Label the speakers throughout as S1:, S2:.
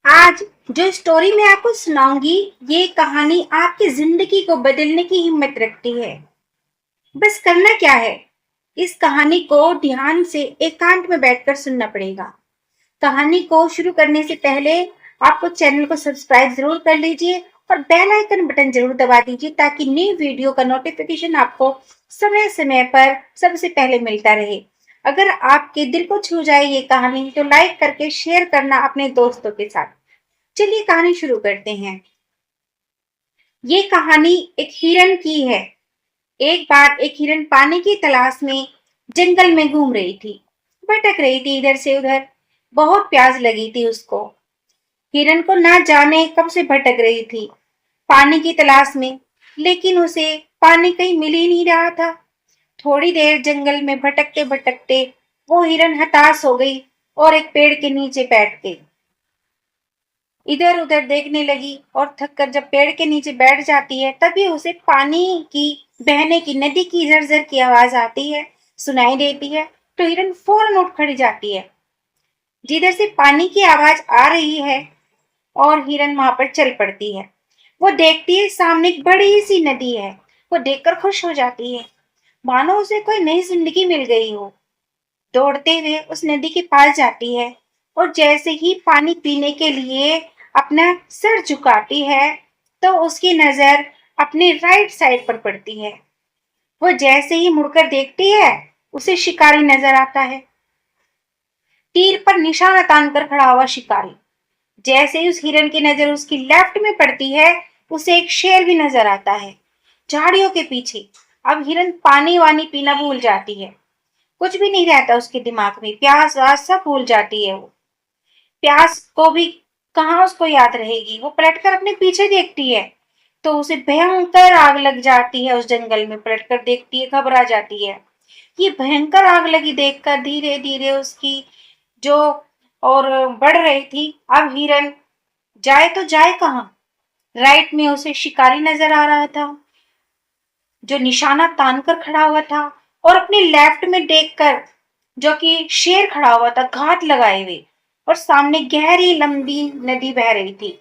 S1: आज जो स्टोरी मैं आपको सुनाऊंगी, ये कहानी आपकी जिंदगी को बदलने की हिम्मत रखती है। बस करना क्या है, इस कहानी को ध्यान से एकांत में बैठकर सुनना पड़ेगा। कहानी को शुरू करने से पहले आपको चैनल को सब्सक्राइब जरूर कर लीजिए और बेल आइकन बटन जरूर दबा दीजिए ताकि नई वीडियो का नोटिफिकेशन आपको समय समय पर सबसे पहले मिलता रहे। अगर आपके दिल को छू जाए ये कहानी तो लाइक करके शेयर करना अपने दोस्तों के साथ। चलिए कहानी शुरू करते हैं। ये कहानी एक हिरन की है। एक बार एक हिरन पानी की तलाश में जंगल में घूम रही थी। भटक रही थी इधर से उधर। बहुत प्यास लगी थी उसको। हिरन को ना जाने कब से भटक रही थी पानी की तलाश में, लेकिन उसे पानी कहीं मिल ही नहीं रहा था। थोड़ी देर जंगल में भटकते भटकते वो हिरन हताश हो गई और एक पेड़ के नीचे बैठ गई। इधर उधर देखने लगी और थक कर जब पेड़ के नीचे बैठ जाती है तभी उसे पानी की बहने की नदी की झरझर की आवाज आती है, सुनाई देती है। तो हिरन फौरन उठ खड़ी जाती है जिधर से पानी की आवाज आ रही है और हिरन वहां पर चल पड़ती है। वो देखती है सामने एक बड़ी सी नदी है। वो देखकर खुश हो जाती है, मानो उसे कोई नई जिंदगी मिल गई हो। दौड़ते हुए उस नदी के पास जाती है और जैसे ही पानी पीने के लिए अपना सिर झुकाती है तो उसकी नजर अपने राइट साइड पर पड़ती है। वो जैसे ही मुड़कर देखती है उसे शिकारी नजर आता है। तीर पर निशाना तानकर खड़ा हुआ शिकारी। जैसे ही उस हिरन की नजर उसकी लेफ्ट में पड़ती है उसे एक शेर भी नजर आता है झाड़ियों के पीछे। अब हिरन पानी वानी पीना भूल जाती है। कुछ भी नहीं रहता उसके दिमाग में, प्यास वास सब भूल जाती है। वो प्यास को भी कहाँ उसको याद रहेगी। वो पलटकर अपने पीछे देखती है तो उसे भयंकर आग लग जाती है। उस जंगल में पलटकर देखती है, घबरा जाती है। ये भयंकर आग लगी देखकर धीरे धीरे उसकी जो और बढ़ रही थी। अब हिरन जाए तो जाए कहाँ। राइट में उसे शिकारी नजर आ रहा था जो निशाना तान कर खड़ा हुआ था, और अपने लेफ्ट में देखकर जो कि शेर खड़ा हुआ था घात लगाए हुए, और सामने गहरी लंबी नदी बह रही थी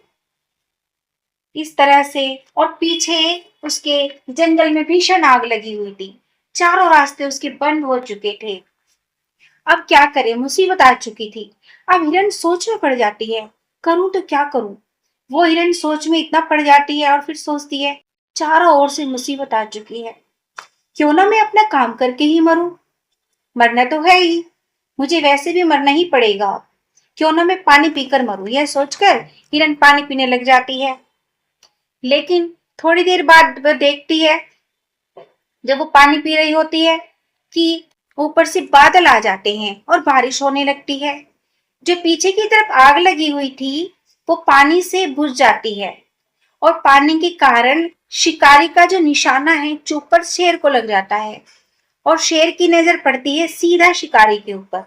S1: इस तरह से। और पीछे उसके जंगल में भीषण आग लगी हुई थी। चारों रास्ते उसके बंद हो चुके थे। अब क्या करे, मुसीबत आ चुकी थी। अब हिरन सोच में पड़ जाती है, करूं तो क्या करूं। वो हिरन सोच में इतना पड़ जाती है और फिर सोचती है चारों ओर से मुसीबत आ चुकी है, क्यों ना मैं अपना काम करके ही मरूं। मरना तो है ही, मुझे वैसे भी मरना ही पड़ेगा। क्यों ना मैं पानी पीकर मरूं। यह सोचकर हिरन पानी पीने लग जाती है। लेकिन थोड़ी देर बाद वह देखती है, जब वो पानी पी रही होती है, कि ऊपर से बादल आ जाते हैं और बारिश होने लगती है। जो पीछे की तरफ आग लगी हुई थी वो पानी से बुझ जाती है, और पानी के कारण शिकारी का जो निशाना है चुप पर शेर को लग जाता है, और शेर की नजर पड़ती है सीधा शिकारी के ऊपर।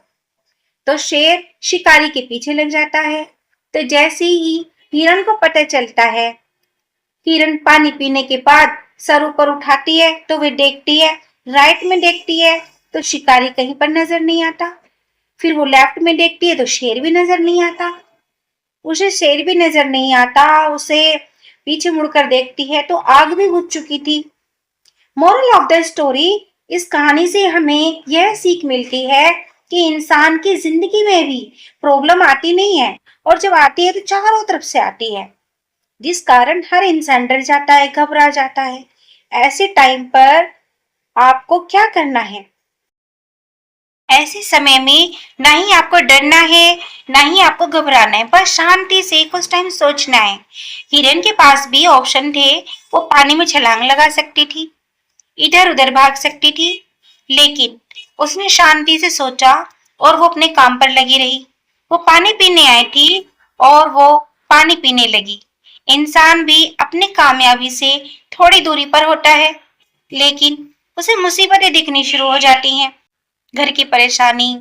S1: तो शेर शिकारी के पीछे लग जाता है। तो जैसे ही हिरन को पता चलता है, हिरन पानी पीने के बाद सर ऊपर उठाती है तो वे देखती है, राइट में देखती है तो शिकारी कहीं पर नजर नहीं आता। फिर वो लेफ्ट में देखती है तो शेर भी नजर नहीं आता। उसे शेर भी नजर नहीं आता। उसे पीछे मुड़कर देखती है तो आग भी बुझ चुकी थी। मोरल ऑफ द स्टोरी, इस कहानी से हमें यह सीख मिलती है कि इंसान की जिंदगी में भी प्रॉब्लम आती नहीं है, और जब आती है तो चारों तरफ से आती है, जिस कारण हर इंसान डर जाता है, घबरा जाता है। ऐसे टाइम पर आपको क्या करना है? ऐसे समय में ना ही आपको डरना है ना ही आपको घबराना है, बस शांति से कुछ टाइम सोचना है। हिरन के पास भी ऑप्शन थे, वो पानी में छलांग लगा सकती थी, इधर उधर भाग सकती थी, लेकिन उसने शांति से सोचा और वो अपने काम पर लगी रही। वो पानी पीने आई थी और वो पानी पीने लगी। इंसान भी अपनी कामयाबी से थोड़ी दूरी पर होता है, लेकिन उसे मुसीबतें दिखनी शुरू हो जाती हैं। घर की परेशानी,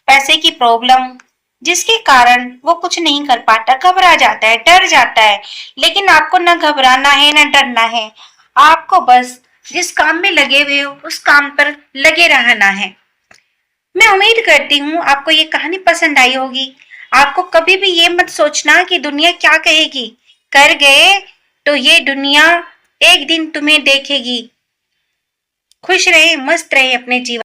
S1: पैसे की प्रॉब्लम, जिसके कारण वो कुछ नहीं कर पाता, घबरा जाता है, डर जाता है। लेकिन आपको ना घबराना है ना डरना है, आपको बस जिस काम में लगे हुए हो उस काम पर लगे रहना है। मैं उम्मीद करती हूँ आपको ये कहानी पसंद आई होगी। आपको कभी भी ये मत सोचना कि दुनिया क्या कहेगी। कर गए तो ये दुनिया एक दिन तुम्हें देखेगी। खुश रहे, मस्त रहे अपने जीवन